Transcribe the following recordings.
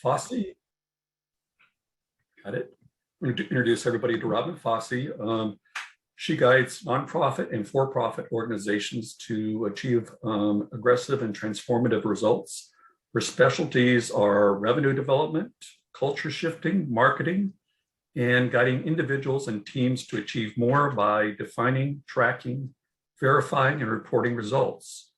Fossey. Got it. I'm going to introduce everybody to Robin Fossey. She guides nonprofit and for-profit organizations to achieve aggressive and transformative results. Her specialties are revenue development, culture shifting, marketing, and guiding individuals and teams to achieve more by defining, tracking, verifying, and reporting results.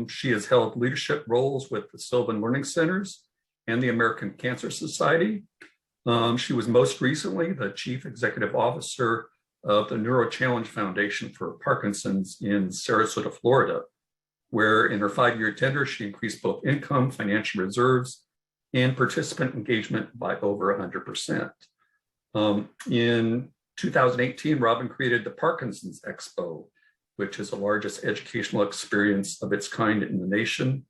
She has held leadership roles with the Sylvan Learning Centers and the American Cancer Society. She was most recently the Chief Executive Officer of the Neuro Challenge Foundation for Parkinson's in Sarasota, Florida, where in her 5-year tenure, she increased both income, financial reserves, and participant engagement by over 100%. In 2018, Robin created the Parkinson's Expo, which is the largest educational experience of its kind in the nation.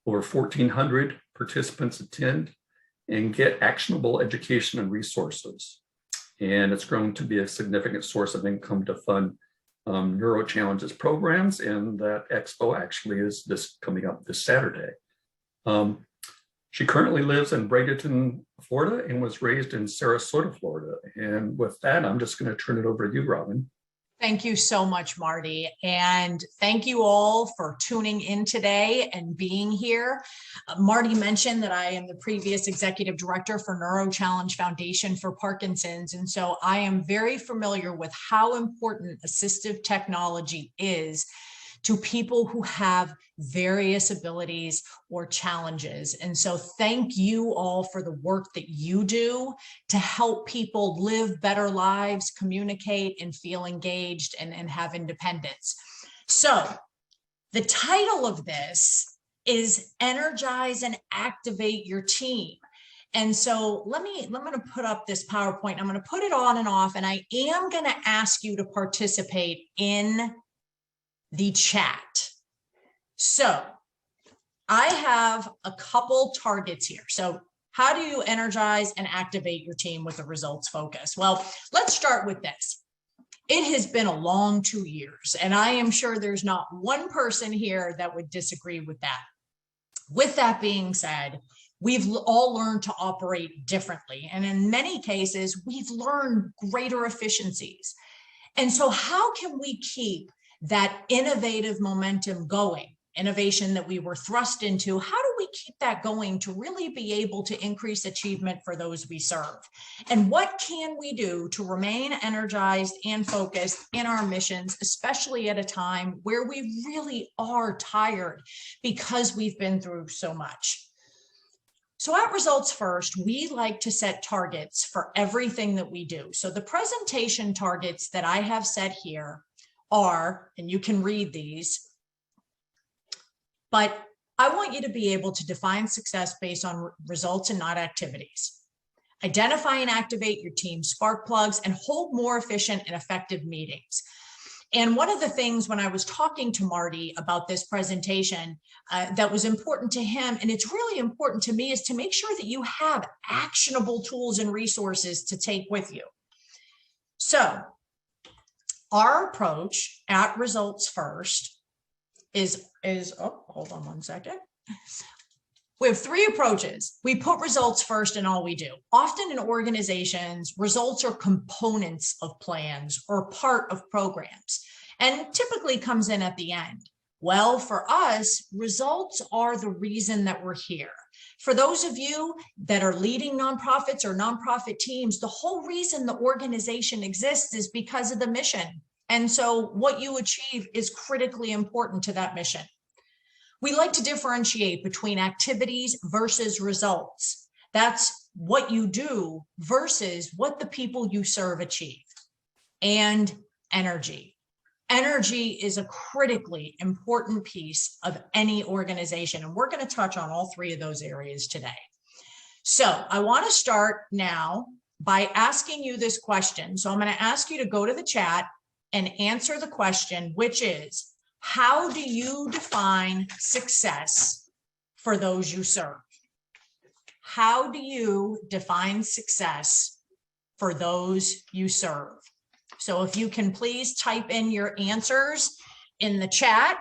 Over 1,400 participants attend and get actionable education and resources. And it's grown to be a significant source of income to fund Neuro Challenges programs. And that expo actually is coming up this Saturday. She currently lives in Bradenton, Florida, and was raised in Sarasota, Florida. And with that, I'm just going to turn it over to you, Robin. Thank you so much, Marty. And thank you all for tuning in today and being here. Marty mentioned that I am the previous executive director for Neuro Challenge Foundation for Parkinson's. And so I am very familiar with how important assistive technology is to people who have various abilities or challenges. And so thank you all for the work that you do to help people live better lives, communicate, and feel engaged and have independence. So the title of this is Energize and Activate Your Team. And so I'm going to put up this PowerPoint. I'm going to put it on and off, and I am going to ask you to participate in the chat. So I have a couple targets here. So how do you energize and activate your team with a results focus? Well, let's start with this. It has been a long 2 years, and I am sure there's not one person here that would disagree with that. With that being said, we've all learned to operate differently. And in many cases, we've learned greater efficiencies. And so how can we keep that innovative momentum going, innovation that we were thrust into? How do we keep that going to really be able to increase achievement for those we serve? And what can we do to remain energized and focused in our missions, especially at a time where we really are tired because we've been through so much? So at Results First, we like to set targets for everything that we do. So the presentation targets that I have set here are, and you can read these, but I want you to be able to define success based on results and not activities. Identify and activate your team's spark plugs and hold more efficient and effective meetings. And one of the things when I was talking to Marty about this presentation that was important to him, and it's really important to me, is to make sure that you have actionable tools and resources to take with you. So our approach at Results First is hold on one second. We have 3 approaches. We put results first in all we do. Often in organizations, results are components of plans or part of programs, and typically comes in at the end. Well, for us, results are the reason that we're here. For those of you that are leading nonprofits or nonprofit teams, the whole reason the organization exists is because of the mission. And so what you achieve is critically important to that mission. We like to differentiate between activities versus results. That's what you do versus what the people you serve achieve. And energy. Energy is a critically important piece of any organization, and we're going to touch on all 3 of those areas today. So I want to start now by asking you this question. So I'm going to ask you to go to the chat and answer the question, which is, how do you define success for those you serve? How do you define success for those you serve? So if you can please type in your answers in the chat.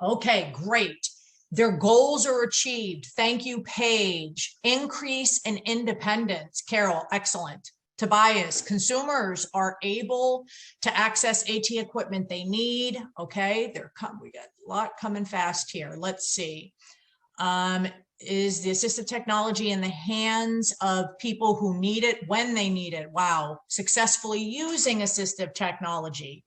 Okay, great. Their goals are achieved. Thank you, Paige. Increase in independence. Carol, excellent. Tobias, consumers are able to access AT equipment they need. Okay, we got a lot coming fast here. Let's see. Is the assistive technology in the hands of people who need it when they need it? Wow, successfully using assistive technology.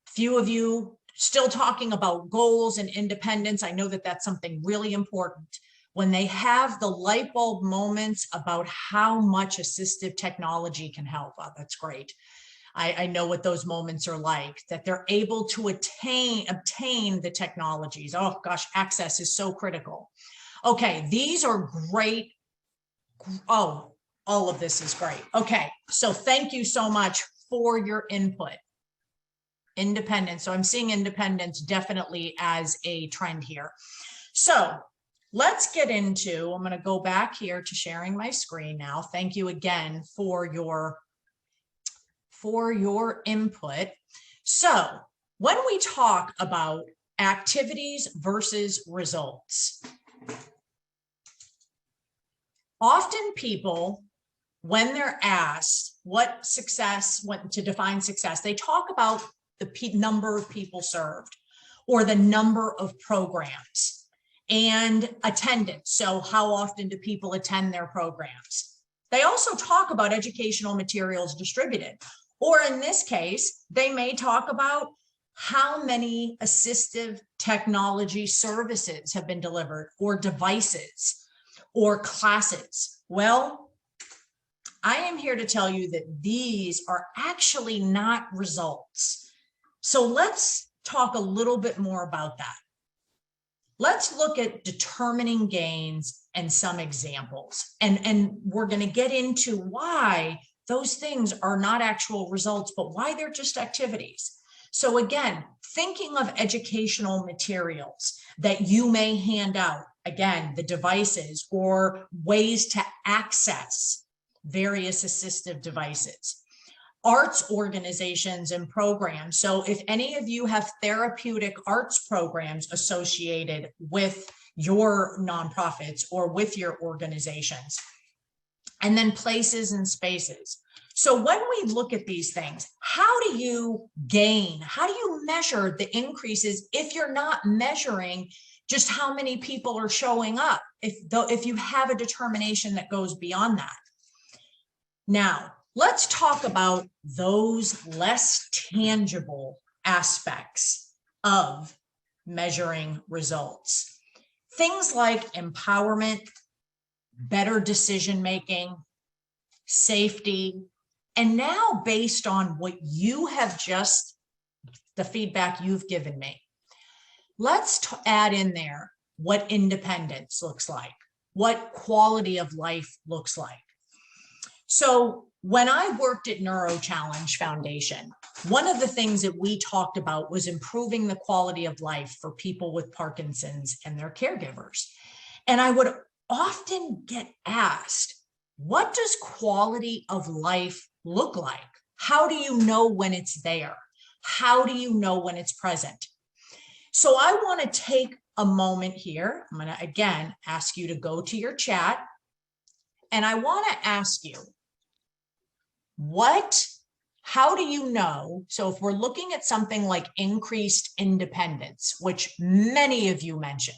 Few of you still talking about goals and independence. I know that that's something really important. When they have the light bulb moments about how much assistive technology can help, oh, that's great. I know what those moments are like, that they're able to obtain the technologies. Oh gosh, access is so critical. Okay, these are great. Oh, all of this is great. Okay, so thank you so much for your input. Independence. So I'm seeing independence definitely as a trend here. So let's get into, I'm going to go back here to sharing my screen now. Thank you again for your input. So when we talk about activities versus results, often people, when they're asked what to define success, they talk about the number of people served or the number of programs and attendance. So how often do people attend their programs? They also talk about educational materials distributed, or in this case, they may talk about how many assistive technology services have been delivered or devices or classes. Well, I am here to tell you that these are actually not results. So let's talk a little bit more about that. Let's look at determining gains and some examples. And we're going to get into why those things are not actual results, but why they're just activities. So again, thinking of educational materials that you may hand out, again, the devices or ways to access various assistive devices. Arts organizations and programs. So if any of you have therapeutic arts programs associated with your nonprofits or with your organizations, and then places and spaces. So when we look at these things, how do you gain? How do you measure the increases if you're not measuring just how many people are showing up, if you have a determination that goes beyond that? Now, let's talk about those less tangible aspects of measuring results. Things like empowerment, better decision-making, safety, and now based on what you have the feedback you've given me, let's add in there what independence looks like, what quality of life looks like. So when I worked at Neuro Challenge Foundation, one of the things that we talked about was improving the quality of life for people with Parkinson's and their caregivers. And I would often get asked, what does quality of life look like? How do you know when it's there? How do you know when it's present? So I want to take a moment here. I'm going to, again, ask you to go to your chat. And I want to ask you, how do you know? So if we're looking at something like increased independence, which many of you mentioned,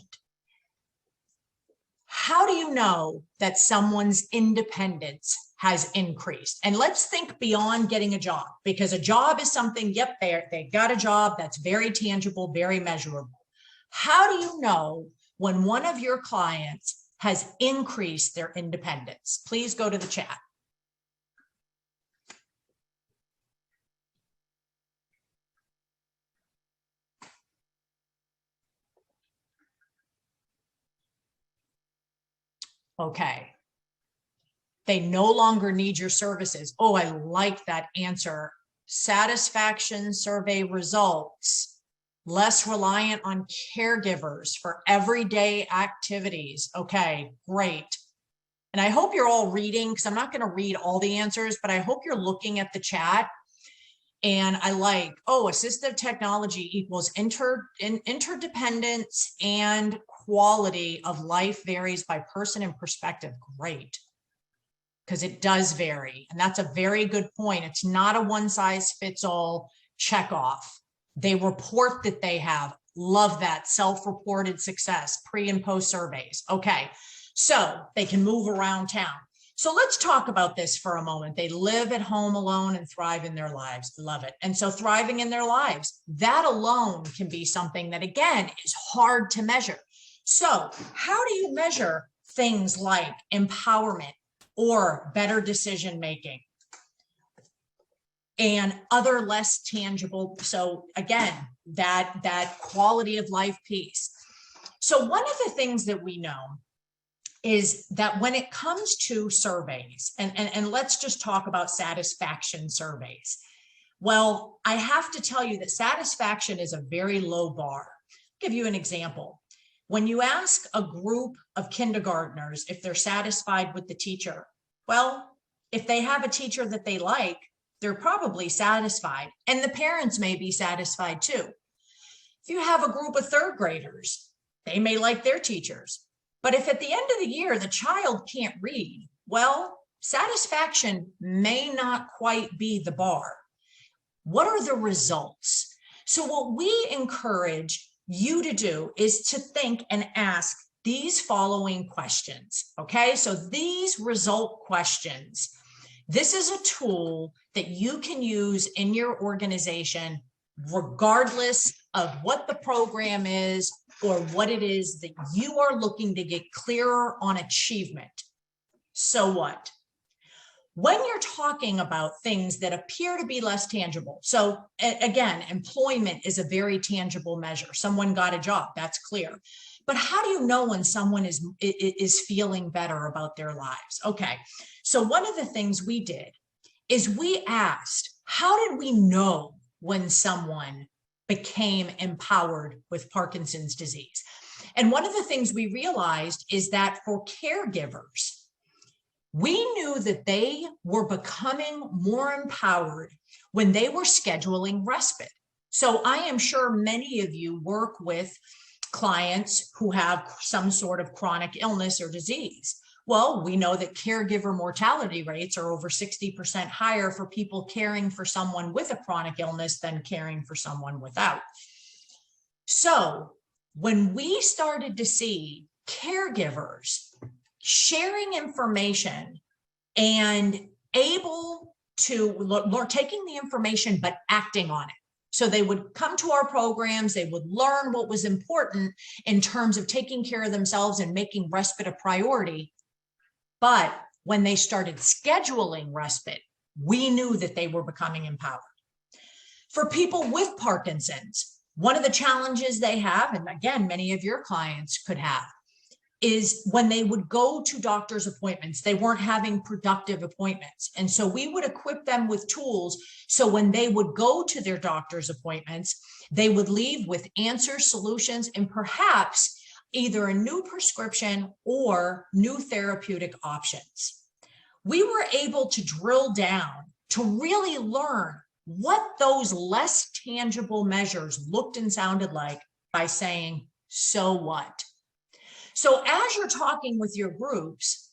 how do you know that someone's independence has increased? And let's think beyond getting a job, because a job is something, yep, they got a job that's very tangible, very measurable. How do you know when one of your clients has increased their independence? Please go to the chat. Okay. They no longer need your services. Oh, I like that answer. Satisfaction survey results, less reliant on caregivers for everyday activities. Okay, great. And I hope you're all reading, because I'm not going to read all the answers, but I hope you're looking at the chat. And I assistive technology equals interdependence and quality of life varies by person and perspective. Great. Because it does vary. And that's a very good point. It's not a one size fits all check off. They report that they have. Love that. Self-reported success, pre and post surveys. Okay. So they can move around town. So let's talk about this for a moment. They live at home alone and thrive in their lives. Love it. And so thriving in their lives, that alone can be something that, again, is hard to measure. So how do you measure things like empowerment or better decision making and other less tangible? So again, that quality of life piece. So one of the things that we know is that when it comes to surveys, and let's just talk about satisfaction surveys. Well, I have to tell you that satisfaction is a very low bar. I'll give you an example. When you ask a group of kindergartners if they're satisfied with the teacher, well, if they have a teacher that they like, they're probably satisfied, and the parents may be satisfied too. If you have a group of third graders, they may like their teachers. But if at the end of the year, the child can't read, well, satisfaction may not quite be the bar. What are the results? So what we encourage you to do is to think and ask these following questions. Okay, so these result questions, this is a tool that you can use in your organization, regardless of what the program is or what it is that you are looking to get clearer on achievement. So what? When you're talking about things that appear to be less tangible, so again, employment is a very tangible measure. Someone got a job, that's clear. But how do you know when someone is feeling better about their lives? Okay, so one of the things we did is we asked, how did we know when someone became empowered with Parkinson's disease? And one of the things we realized is that for caregivers, we knew that they were becoming more empowered when they were scheduling respite. So I am sure many of you work with clients who have some sort of chronic illness or disease. Well, we know that caregiver mortality rates are over 60% higher for people caring for someone with a chronic illness than caring for someone without. So when we started to see caregivers sharing information and able to taking the information but acting on it. So they would come to our programs, they would learn what was important in terms of taking care of themselves and making respite a priority. But when they started scheduling respite, we knew that they were becoming empowered. For people with Parkinson's, one of the challenges they have, and again, many of your clients could have, is when they would go to doctor's appointments, they weren't having productive appointments. And so we would equip them with tools. So when they would go to their doctor's appointments, they would leave with answers, solutions, and perhaps either a new prescription or new therapeutic options. We were able to drill down to really learn what those less tangible measures looked and sounded like by saying, so what? So as you're talking with your groups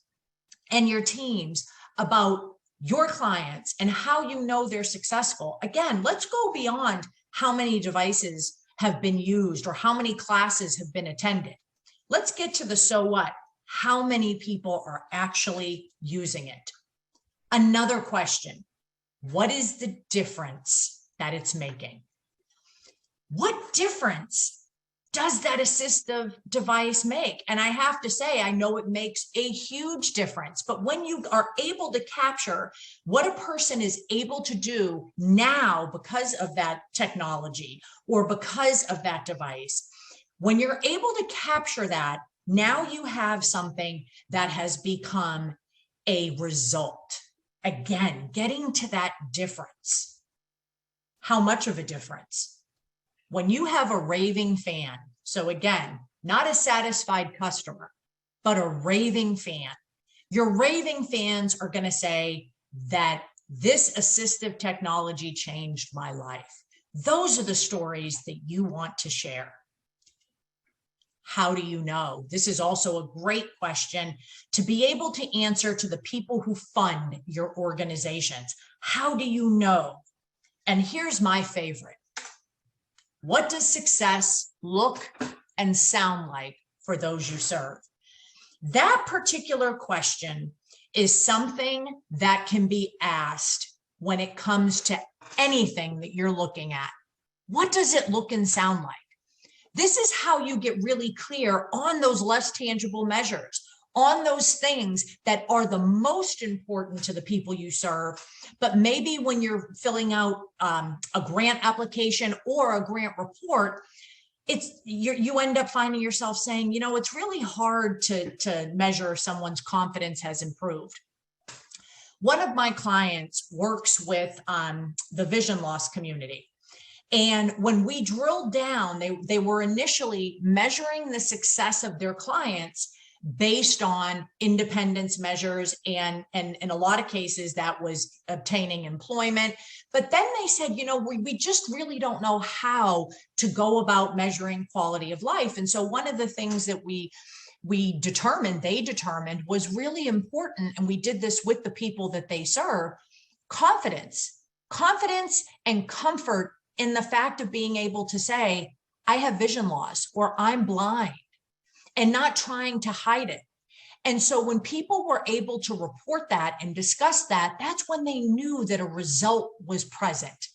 and your teams about your clients and how you know they're successful, again, let's go beyond how many devices have been used or how many classes have been attended. Let's get to the so what. How many people are actually using it? Another question, what is the difference that it's making? What difference does that assistive device make? And I have to say, I know it makes a huge difference, but when you are able to capture what a person is able to do now because of that technology or because of that device, when you're able to capture that, now you have something that has become a result. Again, getting to that difference. How much of a difference? When you have a raving fan, so again, not a satisfied customer, but a raving fan, your raving fans are going to say that this assistive technology changed my life. Those are the stories that you want to share. How do you know? This is also a great question to be able to answer to the people who fund your organizations. How do you know? And here's my favorite. What does success look and sound like for those you serve? That particular question is something that can be asked when it comes to anything that you're looking at. What does it look and sound like? This is how you get really clear on those less tangible measures, on those things that are the most important to the people you serve. But maybe when you're filling out a grant application or a grant report, you end up finding yourself saying, you know, it's really hard to measure if someone's confidence has improved. One of my clients works with the vision loss community. And when we drilled down, they were initially measuring the success of their clients based on independence measures. And in a lot of cases, that was obtaining employment. But then they said, you know, we just really don't know how to go about measuring quality of life. And so one of the things that they determined was really important, and we did this with the people that they serve: confidence and comfort in the fact of being able to say, I have vision loss or I'm blind, and not trying to hide it. And so when people were able to report that and discuss that, that's when they knew that a result was present.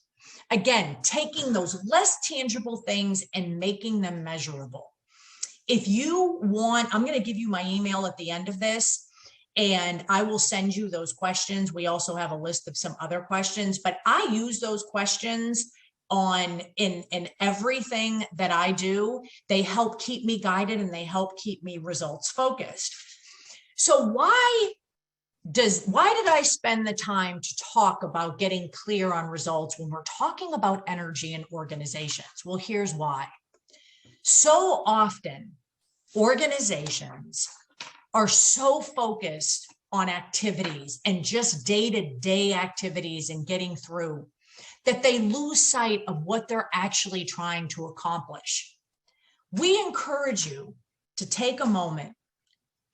Again, taking those less tangible things and making them measurable. If you want, I'm going to give you my email at the end of this, and I will send you those questions. We also have a list of some other questions, but I use those questions in everything that I do. They help keep me guided and they help keep me results focused. So why did I spend the time to talk about getting clear on results when we're talking about energy in organizations? Well, here's why. So often organizations are so focused on activities and just day-to-day activities and getting through that they lose sight of what they're actually trying to accomplish. We encourage you to take a moment,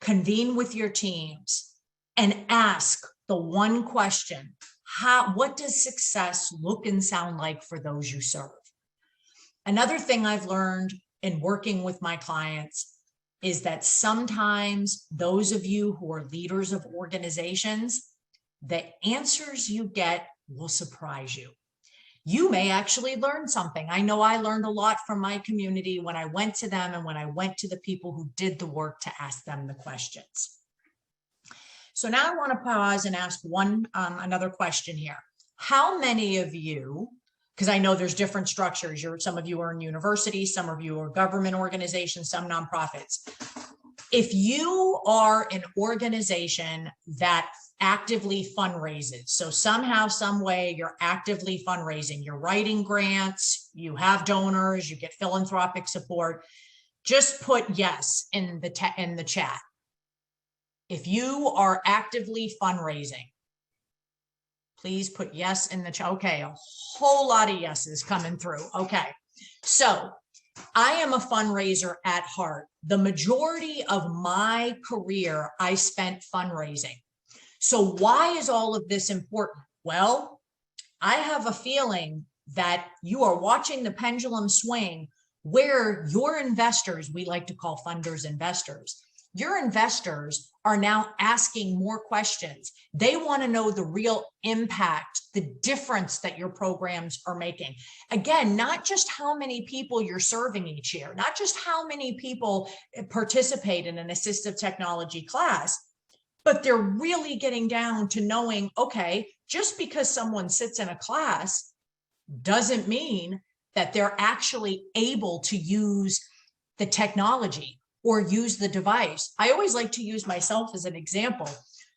convene with your teams, and ask the one question: what does success look and sound like for those you serve? Another thing I've learned in working with my clients is that sometimes those of you who are leaders of organizations, the answers you get will surprise you. You may actually learn something. I know I learned a lot from my community when I went to them and when I went to the people who did the work to ask them the questions. So now I want to pause and ask another question here. How many of you, because I know there's different structures, some of you are in universities, some of you are government organizations, some nonprofits. If you are an organization that actively fundraises, so somehow, some way you're actively fundraising, you're writing grants, you have donors, you get philanthropic support, just put yes in the chat. If you are actively fundraising, please put yes in the chat. Okay, a whole lot of yeses coming through. Okay, so I am a fundraiser at heart. The majority of my career I spent fundraising. So why is all of this important? Well, I have a feeling that you are watching the pendulum swing where your investors, we like to call funders investors, your investors are now asking more questions. They want to know the real impact, the difference that your programs are making. Again, not just how many people you're serving each year, not just how many people participate in an assistive technology class, but they're really getting down to knowing, okay, just because someone sits in a class doesn't mean that they're actually able to use the technology or use the device. I always like to use myself as an example.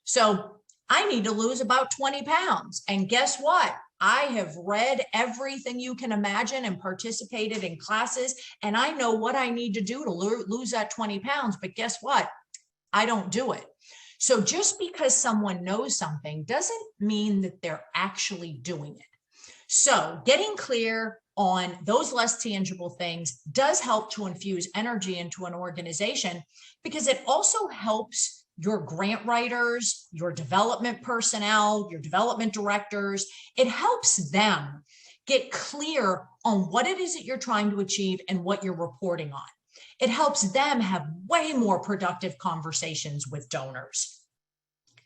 So I need to lose about 20 pounds. And guess what? I have read everything you can imagine and participated in classes, and I know what I need to do to lose that 20 pounds. But guess what? I don't do it. So just because someone knows something doesn't mean that they're actually doing it. So getting clear on those less tangible things does help to infuse energy into an organization, because it also helps your grant writers, your development personnel, your development directors. It helps them get clear on what it is that you're trying to achieve and what you're reporting on. It helps them have way more productive conversations with donors.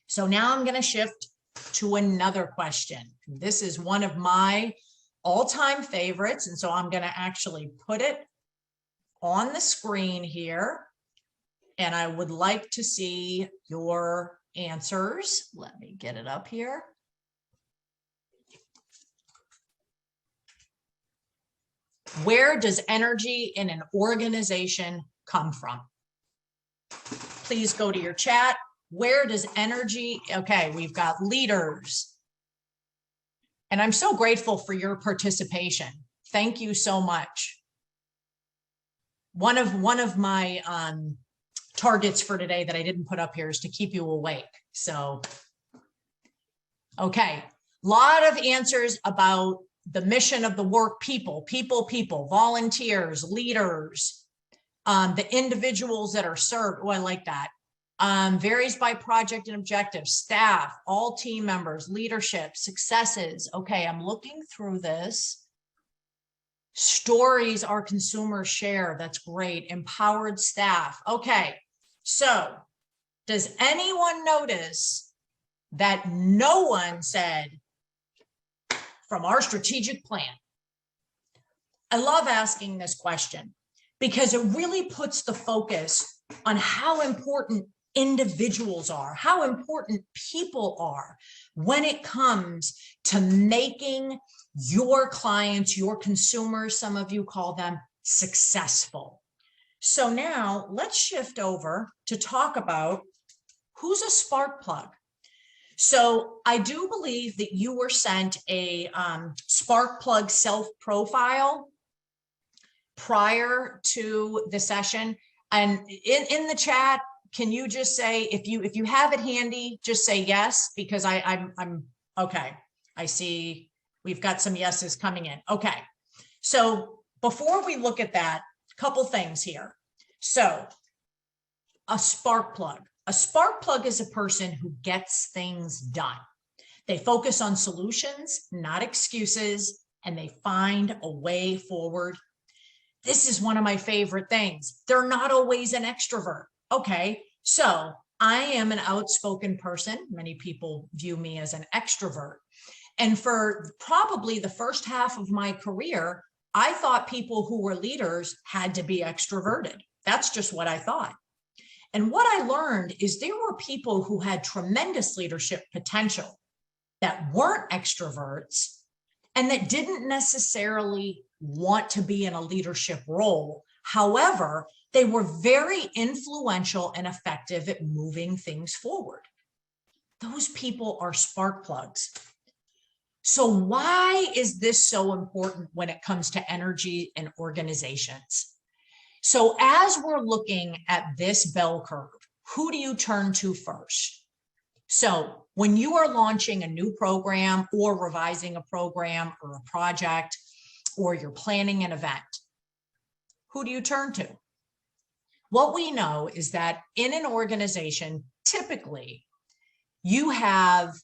So now I'm going to shift to another question. This is one of my all-time favorites, and so I'm going to actually put it on the screen here, and I would like to see your answers. Let me get it up here. Where does energy in an organization come from? Please go to your chat. Where does energy? Okay, we've got leaders. And I'm so grateful for your participation. Thank you so much. One of my targets for today that I didn't put up here is to keep you awake. So, okay, a lot of answers about the mission of the work, people, volunteers, leaders, the individuals that are served. Oh, I like that. Varies by project and objective, staff, all team members, leadership, successes. Okay, I'm looking through this. Stories our consumers share. That's great. Empowered staff. Okay, so does anyone notice that no one said from our strategic plan? I love asking this question because it really puts the focus on how important individuals are, how important people are when it comes to making your clients, your consumers, some of you call them, successful. So now let's shift over to talk about who's a spark plug. So I do believe that you were sent a spark plug self-profile prior to the session. And in the chat, can you just say, if you have it handy, just say yes, because I'm okay. I see we've got some yeses coming in. Okay. So before we look at that, a couple things here. So a spark plug. A spark plug is a person who gets things done. They focus on solutions, not excuses, and they find a way forward. This is one of my favorite things. They're not always an extrovert. Okay, so I am an outspoken person. Many people view me as an extrovert. And for probably the first half of my career, I thought people who were leaders had to be extroverted. That's just what I thought. And what I learned is there were people who had tremendous leadership potential that weren't extroverts and that didn't necessarily want to be in a leadership role. However, they were very influential and effective at moving things forward. Those people are spark plugs. So why is this so important when it comes to energy and organizations? So as we're looking at this bell curve, who do you turn to first? So when you are launching a new program or revising a program or a project, or you're planning an event, who do you turn to? What we know is that in an organization, typically you have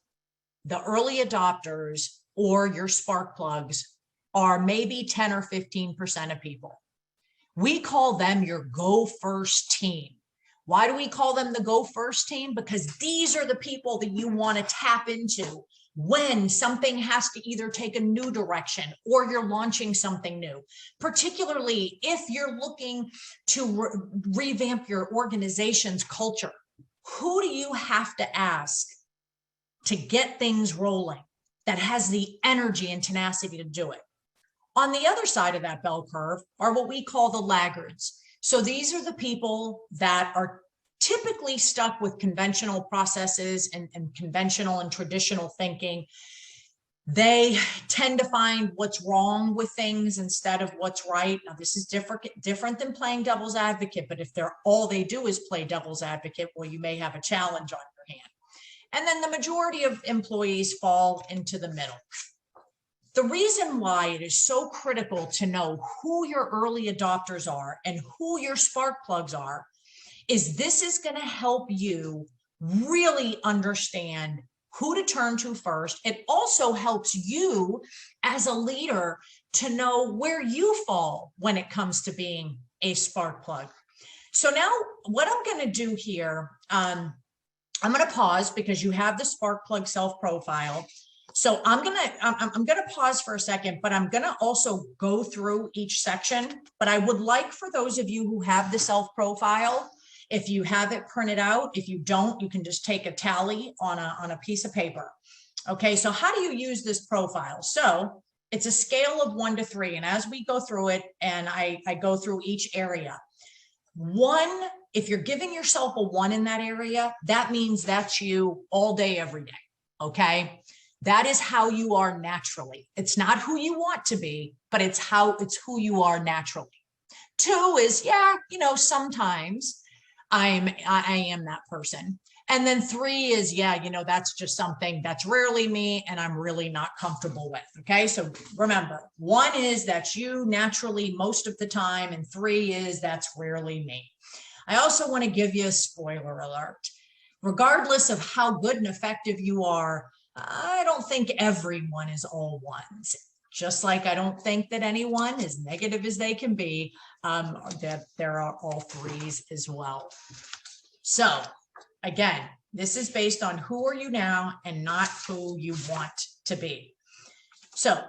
the early adopters or your spark plugs are maybe 10 or 15% of people. We call them your go first team. Why do we call them the go first team? Because these are the people that you want to tap into when something has to either take a new direction or you're launching something new, particularly if you're looking to revamp your organization's culture. Who do you have to ask to get things rolling that has the energy and tenacity to do it? On the other side of that bell curve are what we call the laggards. So these are the people that are typically stuck with conventional processes and conventional and traditional thinking. They tend to find what's wrong with things instead of what's right. Now, this is different than playing devil's advocate, but if they're all they do is play devil's advocate, well, you may have a challenge on your hand. And then the majority of employees fall into the middle. The reason why it is so critical to know who your early adopters are and who your spark plugs are is this is going to help you really understand who to turn to first. It also helps you as a leader to know where you fall when it comes to being a spark plug. So now what I'm going to do here, I'm going to pause because you have the spark plug self profile. So I'm going to pause for a second, but I'm going to also go through each section. But I would like for those of you who have the self profile, if you have it printed out, if you don't, you can just take a tally on a piece of paper. Okay, so how do you use this profile? So it's a scale of 1 to 3. And as we go through it, and I go through each area, 1, if you're giving yourself a 1 in that area, that means that's you all day, every day. Okay, that is how you are naturally. It's not who you want to be, but it's who you are naturally. 2 is, yeah, sometimes I am that person. And then 3 is, yeah, that's just something that's rarely me and I'm really not comfortable with. Okay, so remember, 1 is that's you naturally most of the time, and 3 is that's rarely me. I also want to give you a spoiler alert. Regardless of how good and effective you are, I don't think everyone is all 1s. Just like I don't think that anyone, as negative as they can be, that there are all 3s as well. So again, this is based on who are you now and not who you want to be. So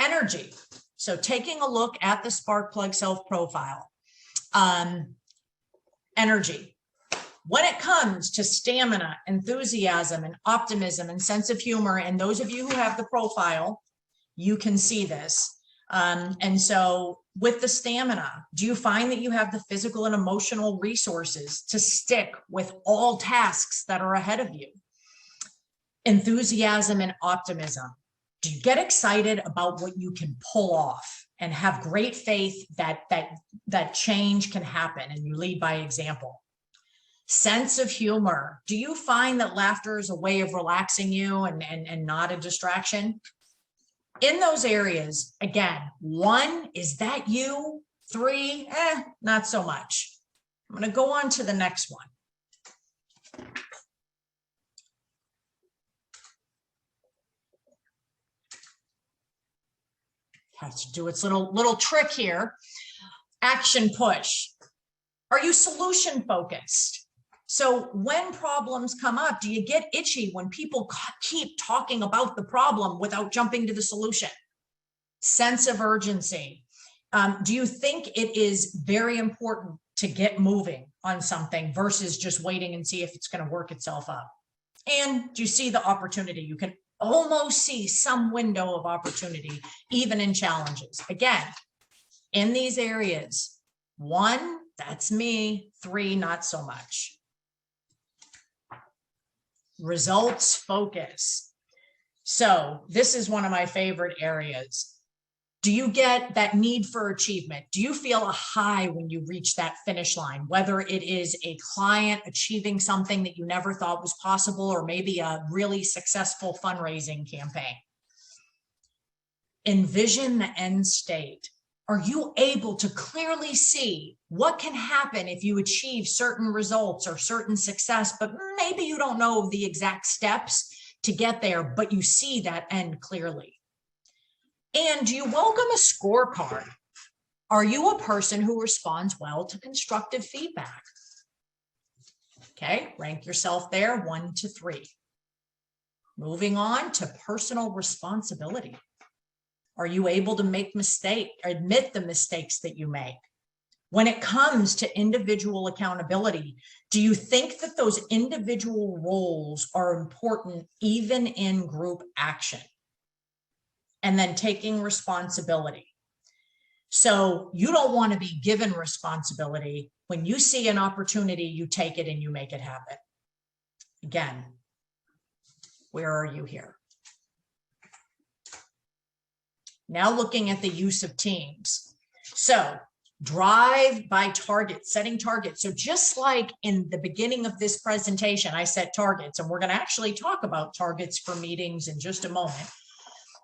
energy. So taking a look at the spark plug self profile, energy. When it comes to stamina, enthusiasm, and optimism and sense of humor, and those of you who have the profile, you can see this. And so with the stamina, do you find that you have the physical and emotional resources to stick with all tasks that are ahead of you? Enthusiasm and optimism. Do you get excited about what you can pull off and have great faith that change can happen and you lead by example? Sense of humor. Do you find that laughter is a way of relaxing you and not a distraction? In those areas, again, 1, is that you? 3, not so much. I'm going to go on to the next one. Has to do its little trick here. Action push. Are you solution focused? So when problems come up, do you get itchy when people keep talking about the problem without jumping to the solution? Sense of urgency. Do you think it is very important to get moving on something versus just waiting and see if it's going to work itself up? And do you see the opportunity? You can almost see some window of opportunity, even in challenges. Again, in these areas, 1, that's me. 3, not so much. Results focus. So this is one of my favorite areas. Do you get that need for achievement? Do you feel a high when you reach that finish line, whether it is a client achieving something that you never thought was possible, or maybe a really successful fundraising campaign? Envision the end state. Are you able to clearly see what can happen if you achieve certain results or certain success, but maybe you don't know the exact steps to get there, but you see that end clearly? And do you welcome a scorecard? Are you a person who responds well to constructive feedback? Okay, rank yourself there, 1 to 3. Moving on to personal responsibility. Are you able to make mistakes, admit the mistakes that you make? When it comes to individual accountability, do you think that those individual roles are important even in group action? And then taking responsibility. So you don't want to be given responsibility. When you see an opportunity, you take it and you make it happen. Again, where are you here? Now looking at the use of teams. So drive by target, setting targets. So just like in the beginning of this presentation, I set targets, and we're going to actually talk about targets for meetings in just a moment.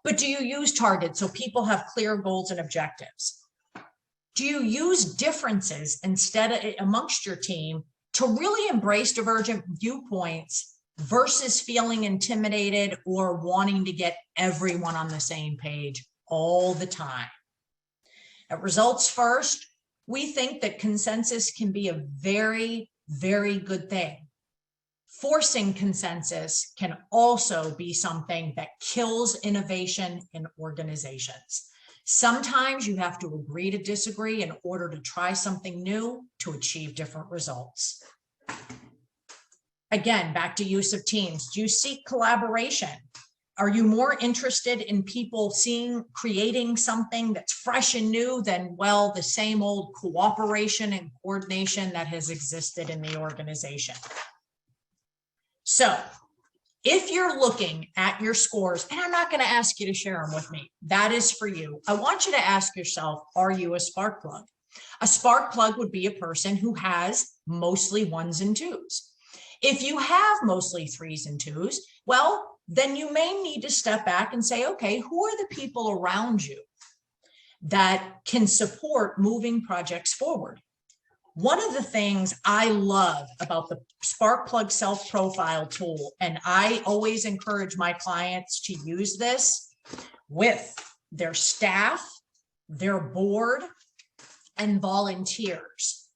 But do you use targets so people have clear goals and objectives? Do you use differences instead of amongst your team to really embrace divergent viewpoints versus feeling intimidated or wanting to get everyone on the same page all the time? At Results First, we think that consensus can be a very, very good thing. Forcing consensus can also be something that kills innovation in organizations. Sometimes you have to agree to disagree in order to try something new to achieve different results. Again, back to use of teams. Do you seek collaboration? Are you more interested in people creating something that's fresh and new than, well, the same old cooperation and coordination that has existed in the organization? So if you're looking at your scores, and I'm not going to ask you to share them with me, that is for you. I want you to ask yourself, are you a spark plug? A spark plug would be a person who has mostly 1s and 2s. If you have mostly 3s and 2s, well, then you may need to step back and say, okay, who are the people around you that can support moving projects forward? One of the things I love about the Sparkplug self-profile tool, and I always encourage my clients to use this with their staff, their board, and volunteers.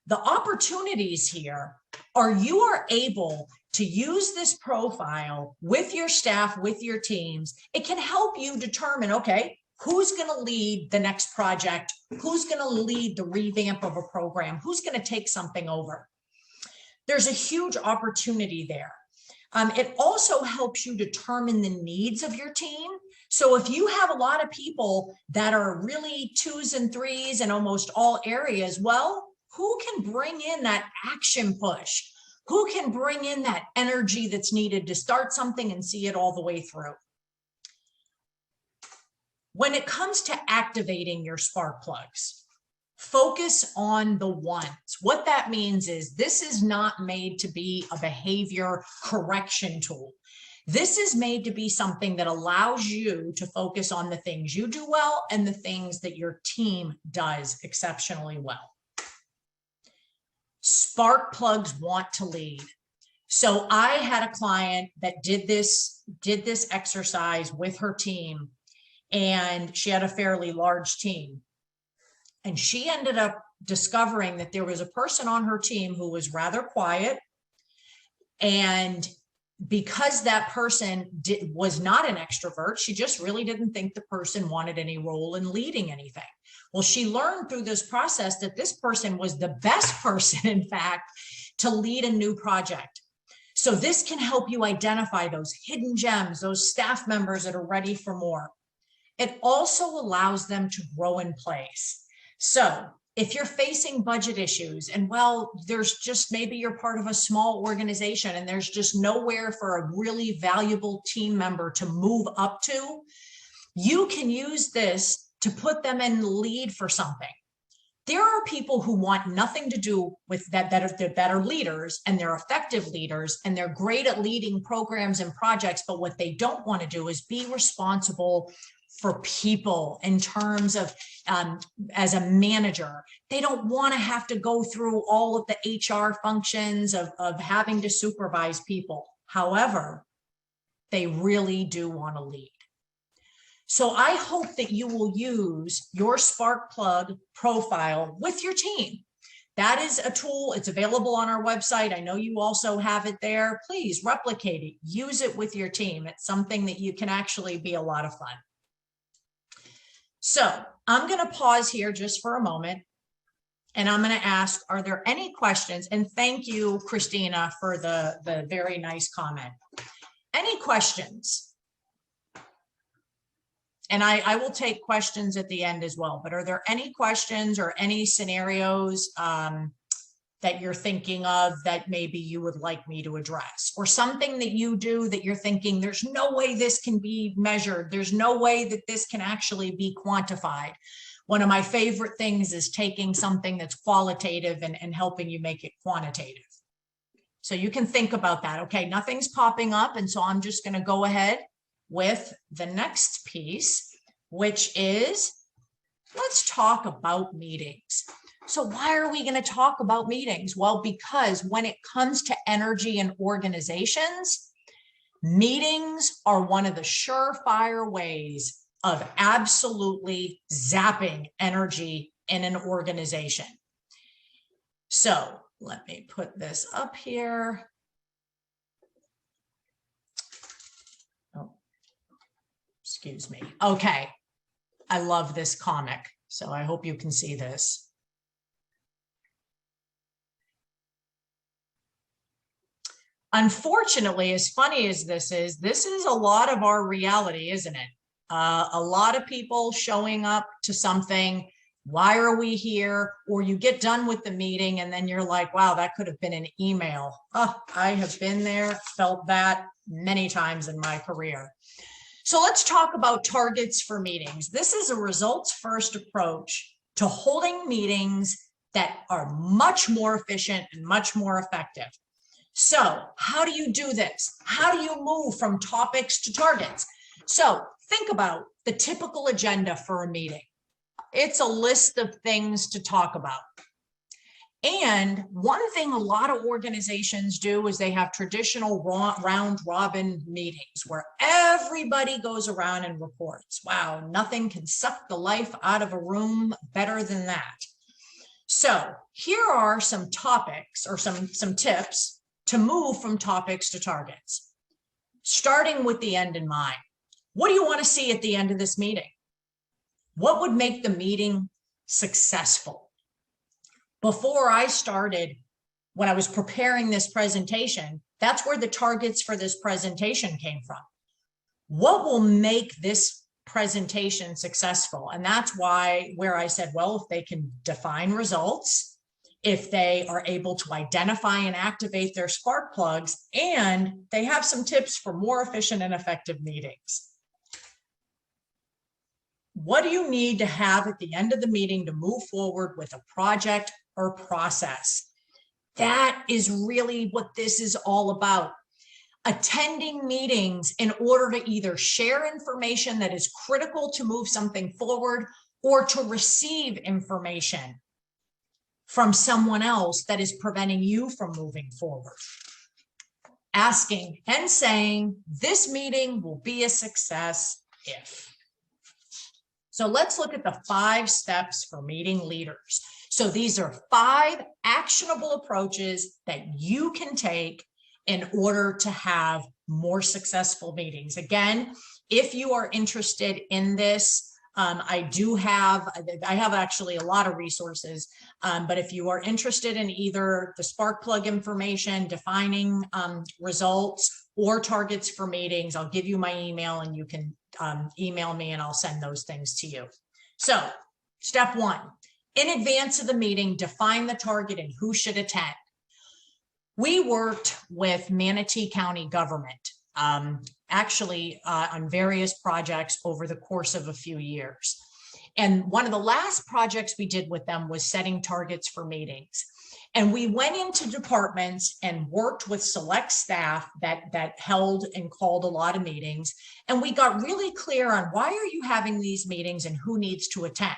The opportunities here are you are able to use this profile with your staff, with your teams. It can help you determine, okay, who's going to lead the next project? Who's going to lead the revamp of a program? Who's going to take something over? There's a huge opportunity there. It also helps you determine the needs of your team. So if you have a lot of people that are really 2s and 3s in almost all areas, well, who can bring in that action push? Who can bring in that energy that's needed to start something and see it all the way through? When it comes to activating your spark plugs, focus on the 1s. What that means is this is not made to be a behavior correction tool. This is made to be something that allows you to focus on the things you do well and the things that your team does exceptionally well. Spark plugs want to lead. So I had a client that did this exercise with her team, and she had a fairly large team. And she ended up discovering that there was a person on her team who was rather quiet. And because that person was not an extrovert, she just really didn't think the person wanted any role in leading anything. Well, she learned through this process that this person was the best person, in fact, to lead a new project. So this can help you identify those hidden gems, those staff members that are ready for more. It also allows them to grow in place. So if you're facing budget issues and, well, there's just maybe you're part of a small organization and there's just nowhere for a really valuable team member to move up to, you can use this to put them in the lead for something. There are people who want nothing to do with that are leaders, and they're effective leaders, and they're great at leading programs and projects, but what they don't want to do is be responsible for people in terms of as a manager. They don't want to have to go through all of the HR functions of having to supervise people. However, they really do want to lead. So I hope that you will use your Sparkplug profile with your team. That is a tool. It's available on our website. I know you also have it there. Please replicate it. Use it with your team. It's something that you can actually be a lot of fun. So I'm going to pause here just for a moment, and I'm going to ask, are there any questions? And thank you, Christina, for the very nice comment. Any questions? And I will take questions at the end as well, but are there any questions or any scenarios that you're thinking of that maybe you would like me to address, or something that you do that you're thinking there's no way this can be measured, there's no way that this can actually be quantified? One of my favorite things is taking something that's qualitative and helping you make it quantitative. So you can think about that. Okay, nothing's popping up, and so I'm just going to go ahead with the next piece, which is, let's talk about meetings. So why are we going to talk about meetings? Well, because when it comes to energy and organizations, meetings are one of the surefire ways of absolutely zapping energy in an organization. So let me put this up here. Oh, excuse me. Okay. I love this comic, so I hope you can see this. Unfortunately, as funny as this is a lot of our reality, isn't it? A lot of people showing up to something. Why are we here? Or you get done with the meeting and then you're like, wow, that could have been an email. Oh, I have been there, felt that many times in my career. So let's talk about targets for meetings. This is a results first approach to holding meetings that are much more efficient and much more effective. So how do you do this? How do you move from topics to targets? So think about the typical agenda for a meeting. It's a list of things to talk about. And one thing a lot of organizations do is they have traditional round robin meetings where everybody goes around and reports. Wow, nothing can suck the life out of a room better than that. So here are some topics or some tips to move from topics to targets, starting with the end in mind. What do you want to see at the end of this meeting? What would make the meeting successful? Before I started, when I was preparing this presentation, that's where the targets for this presentation came from. What will make this presentation successful? And that's where I said, well, if they can define results, if they are able to identify and activate their spark plugs, and they have some tips for more efficient and effective meetings. What do you need to have at the end of the meeting to move forward with a project or process? That is really what this is all about. Attending meetings in order to either share information that is critical to move something forward or to receive information from someone else that is preventing you from moving forward. Asking and saying, this meeting will be a success if. So let's look at the 5 steps for meeting leaders. So these are 5 actionable approaches that you can take in order to have more successful meetings. Again, if you are interested in this, I have actually a lot of resources, but if you are interested in either the spark plug information, defining results or targets for meetings, I'll give you my email and you can email me and I'll send those things to you. So step 1, in advance of the meeting, define the target and who should attend. We worked with Manatee County government actually on various projects over the course of a few years. And one of the last projects we did with them was setting targets for meetings. And we went into departments and worked with select staff that held and called a lot of meetings. And we got really clear on why are you having these meetings and who needs to attend.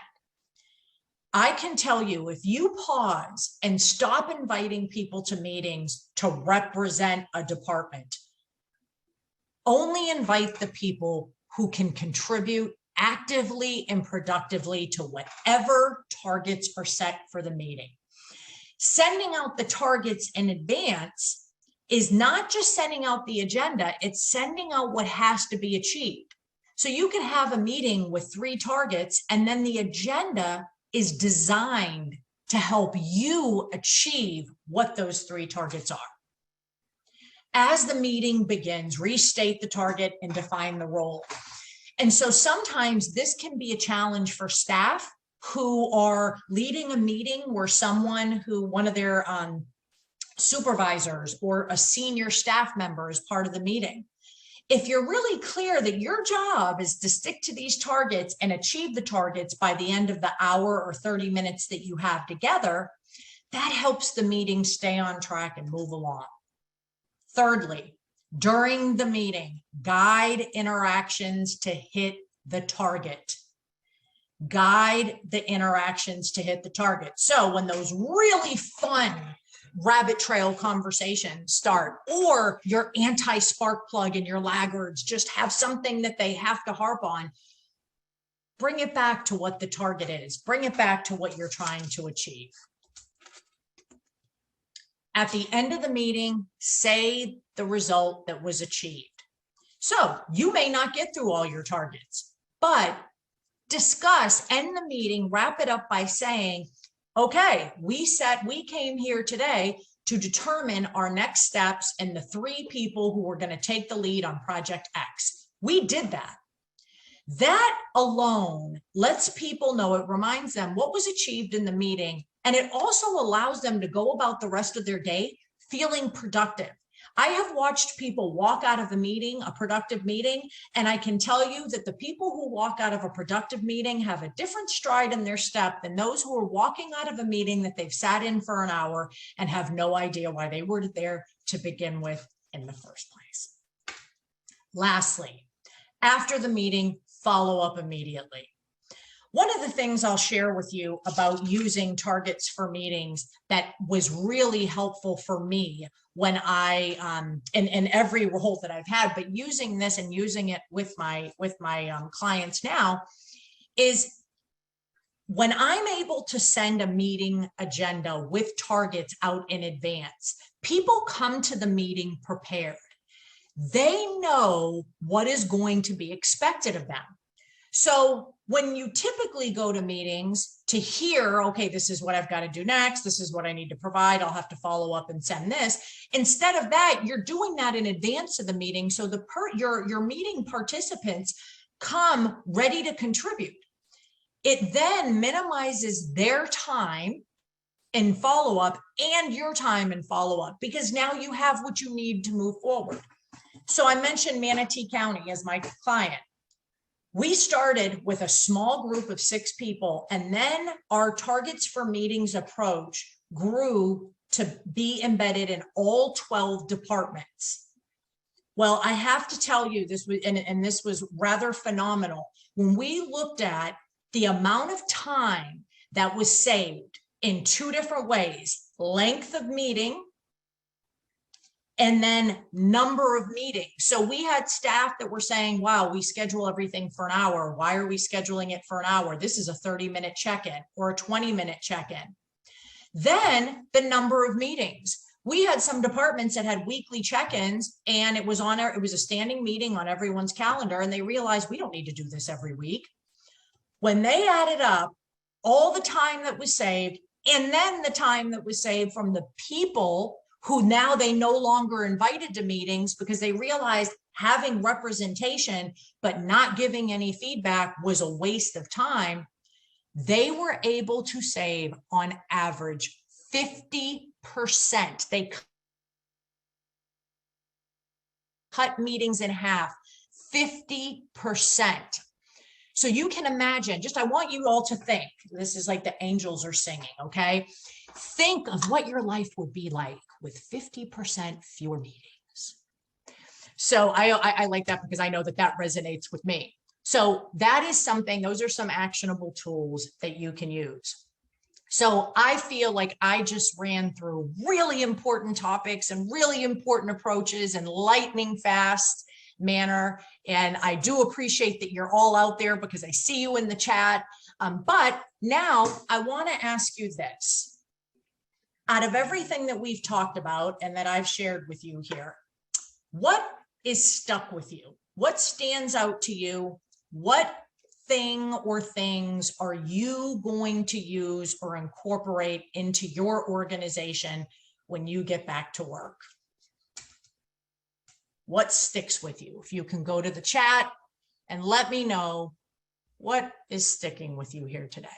I can tell you, if you pause and stop inviting people to meetings to represent a department, only invite the people who can contribute actively and productively to whatever targets are set for the meeting. Sending out the targets in advance is not just sending out the agenda, it's sending out what has to be achieved. So you can have a meeting with 3 targets and then the agenda is designed to help you achieve what those 3 targets are. As the meeting begins, restate the target and define the role. And so sometimes this can be a challenge for staff who are leading a meeting where one of their supervisors or a senior staff member is part of the meeting. If you're really clear that your job is to stick to these targets and achieve the targets by the end of the hour or 30 minutes that you have together, that helps the meeting stay on track and move along. Thirdly, during the meeting, guide interactions to hit the target. Guide the interactions to hit the target. So when those really fun rabbit trail conversations start, or your anti-spark plug and your laggards just have something that they have to harp on, bring it back to what the target is. Bring it back to what you're trying to achieve. At the end of the meeting, say the result that was achieved. So you may not get through all your targets, but discuss, end the meeting, wrap it up by saying, okay, we came here today to determine our next steps and the 3 people who were going to take the lead on Project X. We did that. That alone lets people know, it reminds them what was achieved in the meeting, and it also allows them to go about the rest of their day feeling productive. I have watched people walk out of a meeting, a productive meeting, and I can tell you that the people who walk out of a productive meeting have a different stride in their step than those who are walking out of a meeting that they've sat in for an hour and have no idea why they were there to begin with in the first place. Lastly, after the meeting, follow up immediately. One of the things I'll share with you about using targets for meetings that was really helpful for me when I, in every role that I've had, but using this and using it with my clients now, is when I'm able to send a meeting agenda with targets out in advance, people come to the meeting prepared. They know what is going to be expected of them. So when you typically go to meetings to hear, okay, this is what I've got to do next, this is what I need to provide, I'll have to follow up and send this. Instead of that, you're doing that in advance of the meeting. So your meeting participants come ready to contribute. It then minimizes their time in follow-up and your time in follow-up, because now you have what you need to move forward. So I mentioned Manatee County as my client. We started with a small group of 6 people, and then our targets for meetings approach grew to be embedded in all 12 departments. Well, I have to tell you, this was, and this was rather phenomenal. When we looked at the amount of time that was saved in 2 different ways, length of meeting, and then number of meetings. So we had staff that were saying, wow, we schedule everything for an hour. Why are we scheduling it for an hour? This is a 30-minute check-in or a 20-minute check-in. Then the number of meetings. We had some departments that had weekly check-ins, and it was a standing meeting on everyone's calendar, and they realized we don't need to do this every week. When they added up all the time that was saved, and then the time that was saved from the people who now they no longer invited to meetings because they realized having representation but not giving any feedback was a waste of time, they were able to save on average 50%. They cut meetings in half, 50%. So you can imagine, I want you all to think, this is like the angels are singing, okay? Think of what your life would be like with 50% fewer meetings. So I like that because I know that resonates with me. So that is something, those are some actionable tools that you can use. So I feel like I just ran through really important topics and really important approaches in lightning fast manner. And I do appreciate that you're all out there because I see you in the chat. But now I want to ask you this. Out of everything that we've talked about and that I've shared with you here, what is stuck with you? What stands out to you? What thing or things are you going to use or incorporate into your organization when you get back to work? What sticks with you? If you can go to the chat and let me know what is sticking with you here today.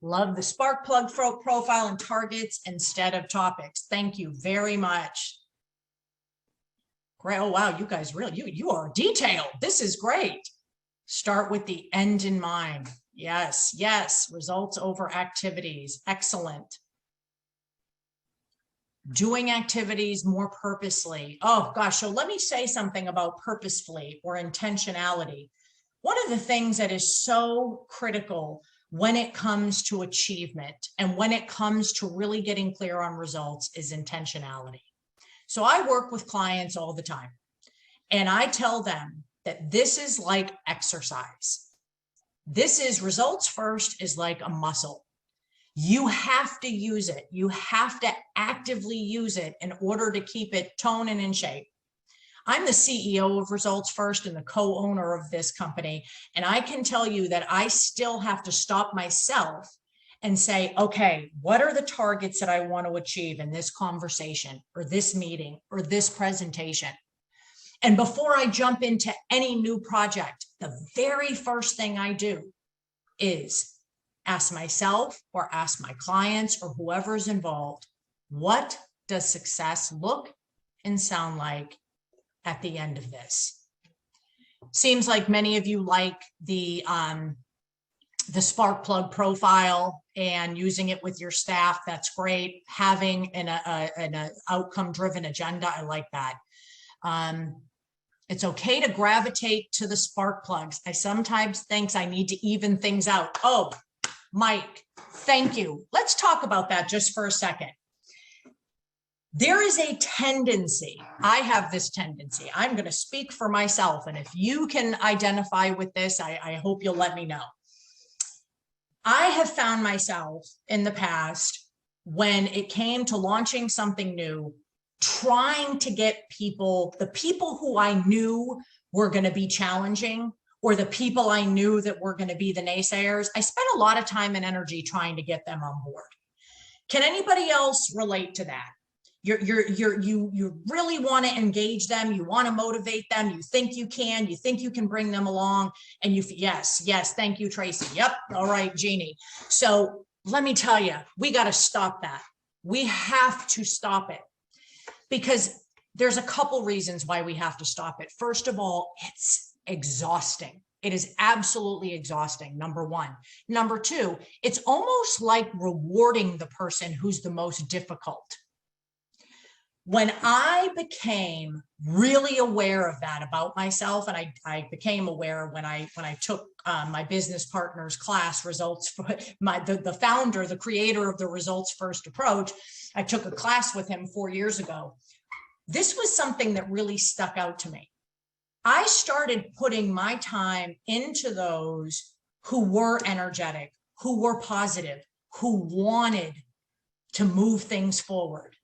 Love the spark plug profile and targets instead of topics. Thank you very much. Great. Oh, wow. You guys really, you are detailed. This is great. Start with the end in mind. Yes, yes, results over activities. Excellent. Doing activities more purposely. Oh gosh, so let me say something about purposefully or intentionality. One of the things that is so critical when it comes to achievement and when it comes to really getting clear on results is intentionality. So I work with clients all the time, and I tell them that this is like exercise. This is results first is like a muscle. You have to use it. You have to actively use it in order to keep it toned and in shape. I'm the CEO of Results First and the co-owner of this company. And I can tell you that I still have to stop myself and say, okay, what are the targets that I want to achieve in this conversation or this meeting or this presentation? And before I jump into any new project, the very first thing I do is ask myself or ask my clients or whoever's involved, what does success look and sound like at the end of this? Seems like many of you like the spark plug profile and using it with your staff. That's great. Having an outcome driven agenda. I like that. It's okay to gravitate to the spark plugs. I sometimes think I need to even things out. Oh, Mike, thank you. Let's talk about that just for a second. There is a tendency, I have this tendency, I'm going to speak for myself, and if you can identify with this, I hope you'll let me know. I have found myself in the past, when it came to launching something new, trying to get people, the people who I knew were going to be challenging, or the people I knew that were going to be the naysayers, I spent a lot of time and energy trying to get them on board. Can anybody else relate to that? You really want to engage them. You want to motivate them. You think you can bring them along, and yes, thank you, Tracy. Yep. All right, Jeannie. So let me tell you, we got to stop that. We have to stop it, because there's a couple reasons why we have to stop it. First of all, it's exhausting. It is absolutely exhausting, number one. Number two, it's almost like rewarding the person who's the most difficult. When I became really aware of that about myself, and I became aware when I took my business partner's class, results for the founder, the creator of the Results First approach, I took a class with him 4 years ago. This was something that really stuck out to me. I started putting my time into those who were energetic, who were positive, who wanted to move things forward.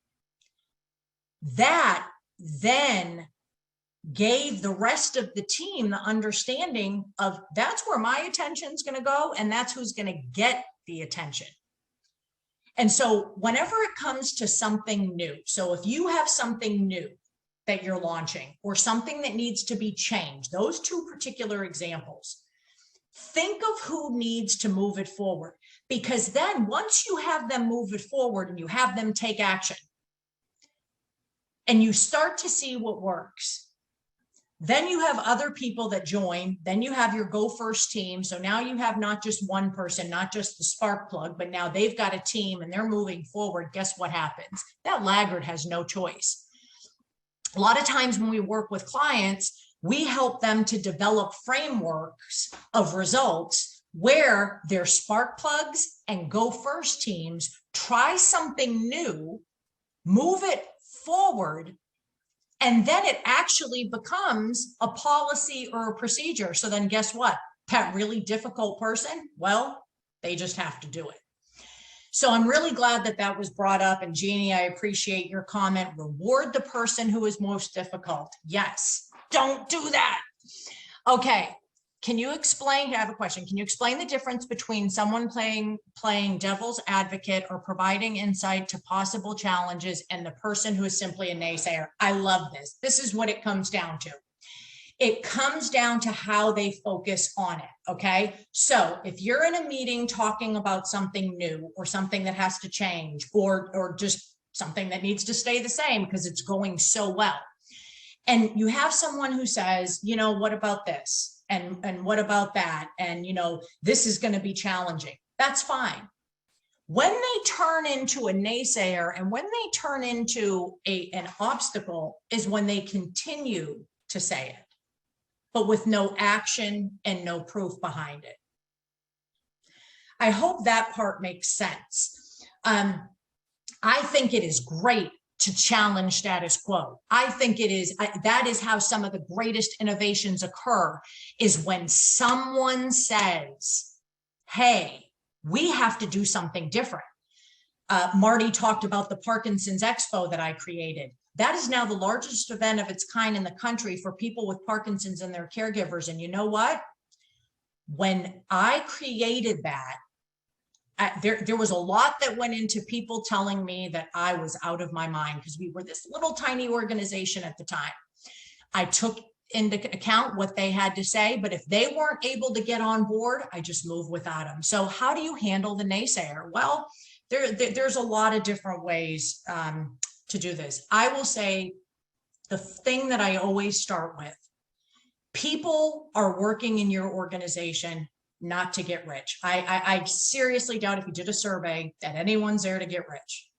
That then gave the rest of the team the understanding of that's where my attention's going to go, and that's who's going to get the attention. And so whenever it comes to something new, so if you have something new that you're launching or something that needs to be changed, those two particular examples, think of who needs to move it forward. Because then once you have them move it forward and you have them take action and you start to see what works, then you have other people that join, then you have your Go First team. So now you have not just one person, not just the spark plug, but now they've got a team and they're moving forward. Guess what happens? That laggard has no choice. A lot of times when we work with clients, we help them to develop frameworks of results where their spark plugs and Go First teams try something new, move it forward, and then it actually becomes a policy or a procedure. So then guess what? That really difficult person, well, they just have to do it. So I'm really glad that that was brought up. And Jeannie, I appreciate your comment. Reward the person who is most difficult. Yes, don't do that. Okay, can you explain, I have a question. Can you explain the difference between someone playing devil's advocate or providing insight to possible challenges and the person who is simply a naysayer? I love this. This is what it comes down to. It comes down to how they focus on it, okay? So if you're in a meeting talking about something new or something that has to change or just something that needs to stay the same because it's going so well, and you have someone who says, you know, what about this? and what about that? And, this is going to be challenging. That's fine. When they turn into a naysayer and when they turn into an obstacle is when they continue to say it, but with no action and no proof behind it. I hope that part makes sense. I think it is great to challenge status quo. I think it is, that is how some of the greatest innovations occur, is when someone says, hey, we have to do something different. Marty talked about the Parkinson's Expo that I created. That is now the largest event of its kind in the country for people with Parkinson's and their caregivers. And you know what? When I created that, there was a lot that went into people telling me that I was out of my mind because we were this little tiny organization at the time. I took into account what they had to say, but if they weren't able to get on board, I just moved without them. So how do you handle the naysayer? Well, there's a lot of different ways to do this. I will say the thing that I always start with, people are working in your organization not to get rich. I seriously doubt if you did a survey that anyone's there to get rich.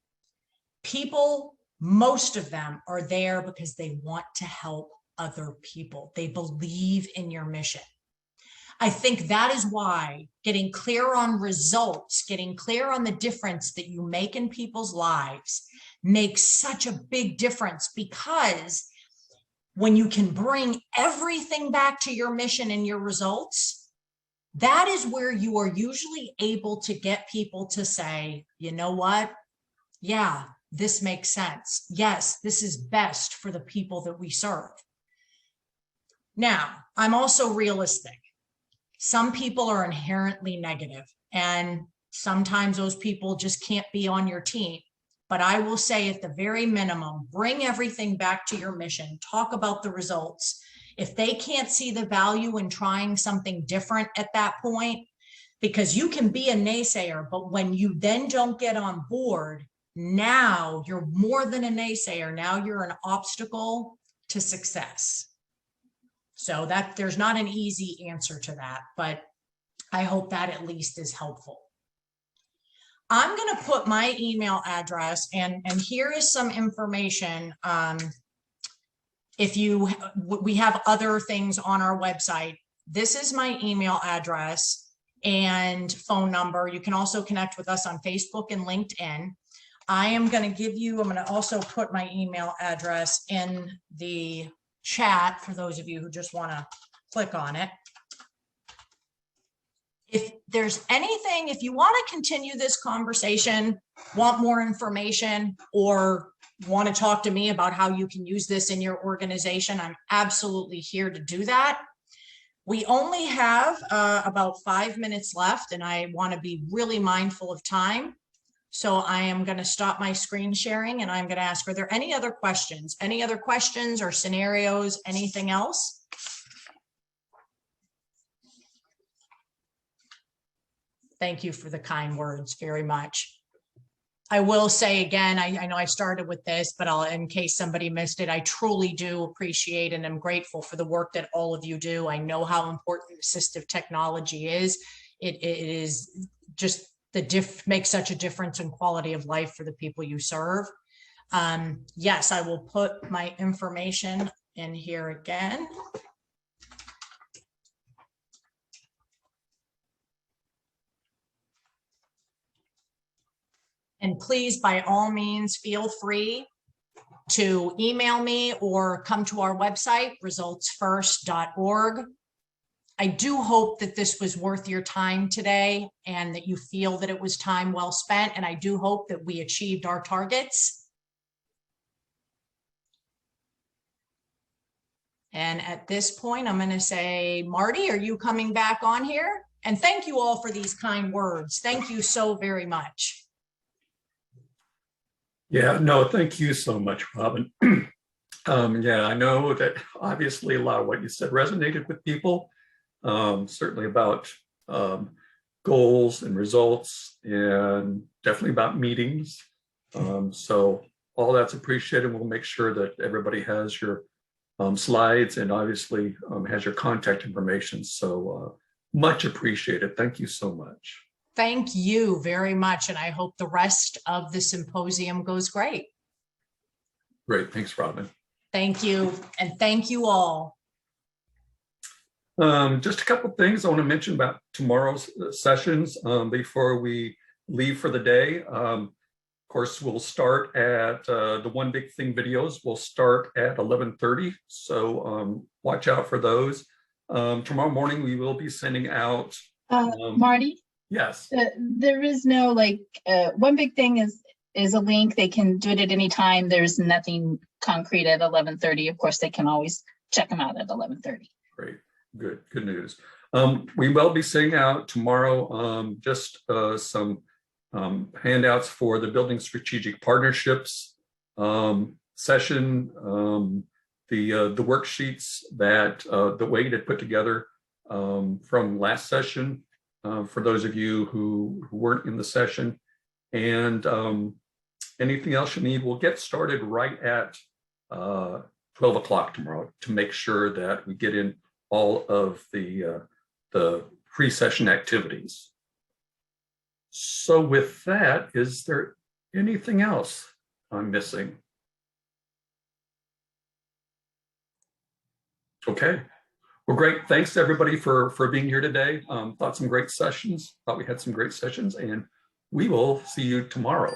People, most of them are there because they want to help other people. They believe in your mission. I think that is why getting clear on results, getting clear on the difference that you make in people's lives makes such a big difference, because when you can bring everything back to your mission and your results, that is where you are usually able to get people to say, you know what? Yeah, this makes sense. Yes, this is best for the people that we serve. Now, I'm also realistic. Some people are inherently negative, and sometimes those people just can't be on your team. But I will say, at the very minimum, bring everything back to your mission. Talk about the results. If they can't see the value in trying something different at that point, because you can be a naysayer, but when you then don't get on board, now you're more than a naysayer. Now you're an obstacle to success. So that there's not an easy answer to that, but I hope that at least is helpful. I'm going to put my email address, and here is some information. We have other things on our website. This is my email address and phone number. You can also connect with us on Facebook and LinkedIn. I'm going to also put my email address in the chat for those of you who just want to click on it. If there's anything, if you want to continue this conversation, want more information, or want to talk to me about how you can use this in your organization, I'm absolutely here to do that. We only have about 5 minutes left, and I want to be really mindful of time. So I am going to stop my screen sharing, and I'm going to ask, are there any other questions? Any other questions or scenarios? Anything else? Thank you for the kind words very much. I will say again, I know I started with this, but in case somebody missed it, I truly do appreciate and am grateful for the work that all of you do. I know how important assistive technology is. It is just makes such a difference in quality of life for the people you serve. Yes, I will put my information in here again. And please, by all means, feel free to email me or come to our website, resultsfirst.org. I do hope that this was worth your time today and that you feel that it was time well spent. And I do hope that we achieved our targets. And at this point, I'm going to say, Marty, are you coming back on here? And thank you all for these kind words. Thank you so very much. Yeah, no, thank you so much, Robin. Yeah, I know that obviously a lot of what you said resonated with people, certainly about goals and results, and definitely about meetings. So all that's appreciated. We'll make sure that everybody has your slides, and obviously has your contact information. So much appreciated. Thank you so much. Thank you very much. And I hope the rest of the symposium goes great. Great. Thanks, Robin. Thank you. And thank you all. Just a couple of things I want to mention about tomorrow's sessions before we leave for the day. Of course, we'll start at the One Big Thing videos. We'll start at 11:30. So watch out for those. Tomorrow morning, we will be sending out. Marty? Yes. There is no One Big Thing is a link. They can do it at any time. There's nothing concrete at 11:30. Of course, they can always check them out at 11:30. Great. Good news. We will be sending out tomorrow just some handouts for the Building Strategic Partnerships session. The worksheets that the Wade had put together from last session for those of you who weren't in the session, and anything else you need. We'll get started right at 12 o'clock tomorrow to make sure that we get in all of the pre-session activities. So with that, is there anything else I'm missing? Okay. Well, great. Thanks to everybody for being here today. Thought we had some great sessions, and we will see you tomorrow.